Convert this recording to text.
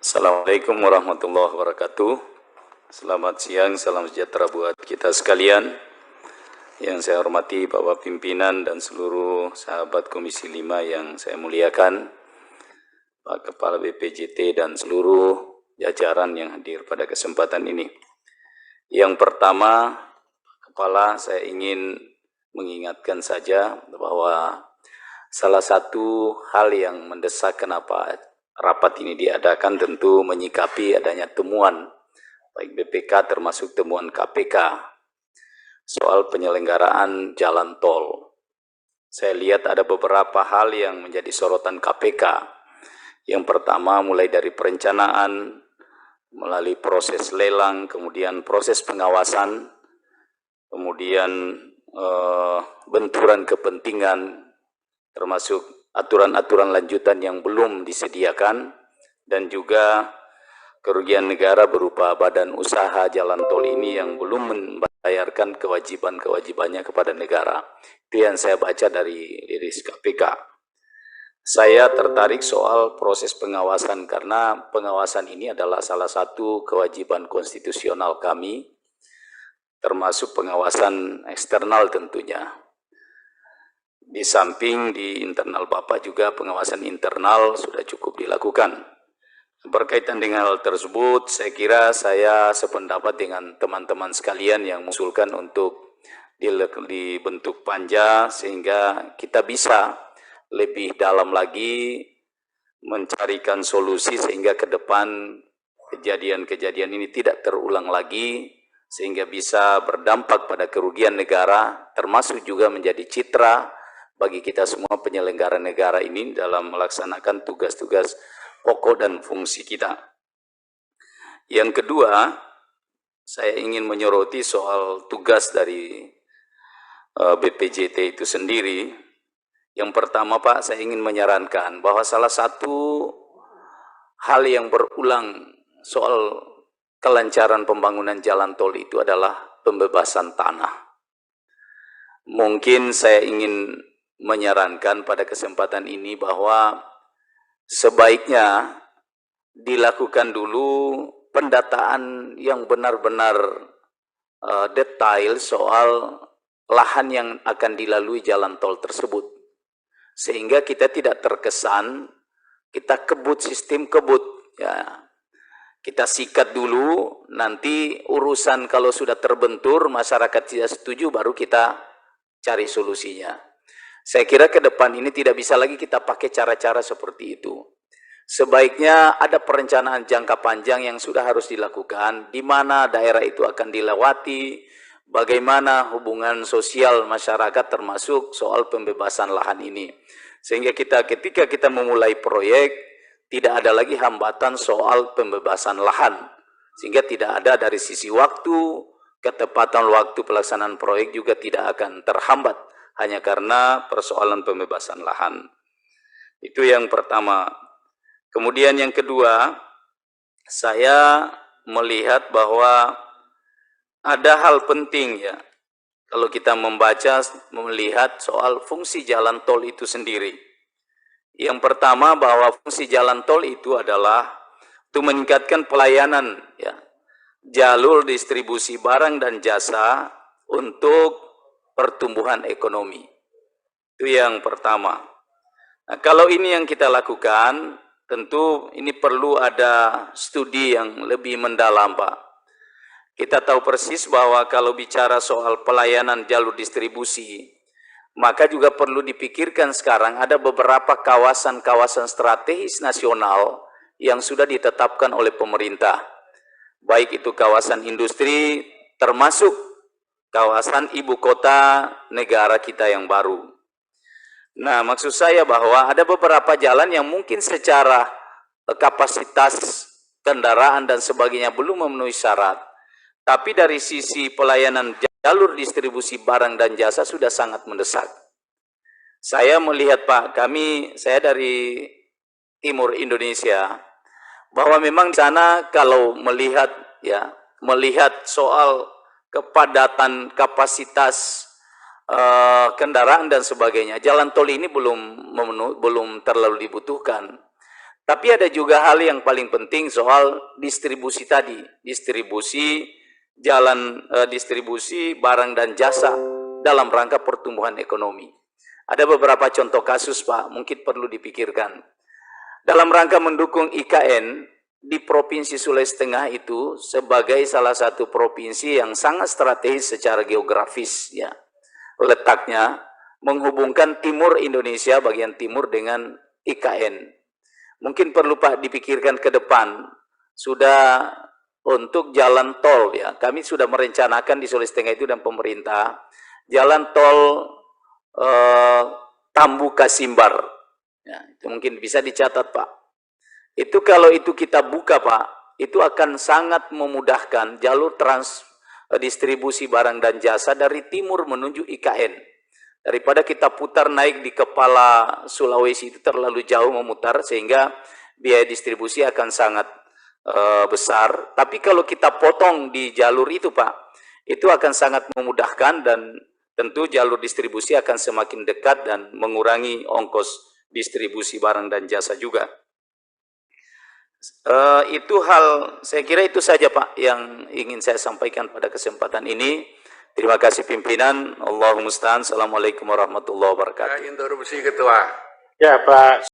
Assalamualaikum warahmatullahi wabarakatuh. Selamat siang, salam sejahtera buat kita sekalian. Yang saya hormati Bapak Pimpinan dan seluruh sahabat Komisi 5 yang saya muliakan, Pak Kepala BPJT dan seluruh jajaran yang hadir pada kesempatan ini. Yang pertama, Kepala, saya ingin mengingatkan saja bahwa salah satu hal yang mendesak kenapa rapat ini diadakan tentu menyikapi adanya temuan baik BPK termasuk temuan KPK soal penyelenggaraan jalan tol. Saya lihat ada beberapa hal yang menjadi sorotan KPK. Yang pertama mulai dari perencanaan, melalui proses lelang, kemudian proses pengawasan, kemudian benturan kepentingan, termasuk aturan-aturan lanjutan yang belum disediakan, dan juga kerugian negara berupa badan usaha jalan tol ini yang belum membayarkan kewajiban-kewajibannya kepada negara. Itu yang saya baca dari rilis KPK. Saya tertarik soal proses pengawasan karena pengawasan ini adalah salah satu kewajiban konstitusional kami, termasuk pengawasan eksternal tentunya. Di samping di internal Bapak juga pengawasan internal sudah cukup dilakukan. Berkaitan dengan hal tersebut, saya kira saya sependapat dengan teman-teman sekalian yang mengusulkan untuk dibentuk panja sehingga kita bisa lebih dalam lagi mencarikan solusi sehingga ke depan kejadian-kejadian ini tidak terulang lagi, sehingga bisa berdampak pada kerugian negara, termasuk juga menjadi citra bagi kita semua penyelenggara negara ini dalam melaksanakan tugas-tugas pokok dan fungsi kita. Yang kedua, saya ingin menyoroti soal tugas dari BPJT itu sendiri. Yang pertama Pak, saya ingin menyarankan bahwa salah satu hal yang berulang soal kelancaran pembangunan jalan tol itu adalah pembebasan tanah. Mungkin saya ingin menyarankan pada kesempatan ini bahwa sebaiknya dilakukan dulu pendataan yang benar-benar detail soal lahan yang akan dilalui jalan tol tersebut, sehingga kita tidak terkesan kita kebut, sistem kebut ya. Kita sikat dulu, nanti urusan kalau sudah terbentur masyarakat tidak setuju baru kita cari solusinya. Saya kira ke depan ini tidak bisa lagi kita pakai cara-cara seperti itu. Sebaiknya ada perencanaan jangka panjang yang sudah harus dilakukan, di mana daerah itu akan dilewati, bagaimana hubungan sosial masyarakat termasuk soal pembebasan lahan ini. Sehingga ketika kita memulai proyek, tidak ada lagi hambatan soal pembebasan lahan. Sehingga tidak ada dari sisi waktu, ketepatan waktu pelaksanaan proyek juga tidak akan terhambat hanya karena persoalan pembebasan lahan. Itu yang pertama. Kemudian yang kedua, saya melihat bahwa ada hal penting ya, kalau kita melihat soal fungsi jalan tol itu sendiri. Yang pertama bahwa fungsi jalan tol itu adalah untuk meningkatkan pelayanan ya, jalur distribusi barang dan jasa untuk pertumbuhan ekonomi. Itu yang pertama. Nah, kalau ini yang kita lakukan, tentu ini perlu ada studi yang lebih mendalam, Pak. Kita tahu persis bahwa kalau bicara soal pelayanan jalur distribusi, maka juga perlu dipikirkan sekarang ada beberapa kawasan-kawasan strategis nasional yang sudah ditetapkan oleh pemerintah. Baik itu kawasan industri, termasuk kawasan ibu kota negara kita yang baru. Nah, maksud saya bahwa ada beberapa jalan yang mungkin secara kapasitas kendaraan dan sebagainya belum memenuhi syarat, tapi dari sisi pelayanan jalur distribusi barang dan jasa sudah sangat mendesak. Saya melihat Pak, saya dari timur Indonesia, bahwa memang di sana kalau melihat soal kepadatan kapasitas kendaraan dan sebagainya, jalan tol ini belum terlalu dibutuhkan. Tapi ada juga hal yang paling penting soal distribusi tadi, distribusi distribusi barang dan jasa dalam rangka pertumbuhan ekonomi. Ada beberapa contoh kasus, Pak, mungkin perlu dipikirkan. Dalam rangka mendukung IKN di Provinsi Sulawesi Tengah itu sebagai salah satu provinsi yang sangat strategis secara geografis, ya. Letaknya menghubungkan timur Indonesia bagian timur dengan IKN. Mungkin perlu, Pak, dipikirkan ke depan. Sudah untuk jalan tol, ya. Kami sudah merencanakan di Sulawesi Tengah itu dan pemerintah jalan tol Tambu Kasimbar. Ya, itu mungkin bisa dicatat, Pak. Itu kalau itu kita buka, Pak, itu akan sangat memudahkan jalur distribusi barang dan jasa dari timur menuju IKN. Daripada kita putar naik di kepala Sulawesi itu terlalu jauh memutar, sehingga biaya distribusi akan sangat besar. Tapi kalau kita potong di jalur itu, Pak, itu akan sangat memudahkan dan tentu jalur distribusi akan semakin dekat dan mengurangi ongkos distribusi barang dan jasa juga. Itu hal, saya kira itu saja, Pak, yang ingin saya sampaikan pada kesempatan ini. Terima kasih pimpinan. Allahumma musta'an. Assalamualaikum warahmatullahi wabarakatuh. Interupsi Ketua. Ya, Pak.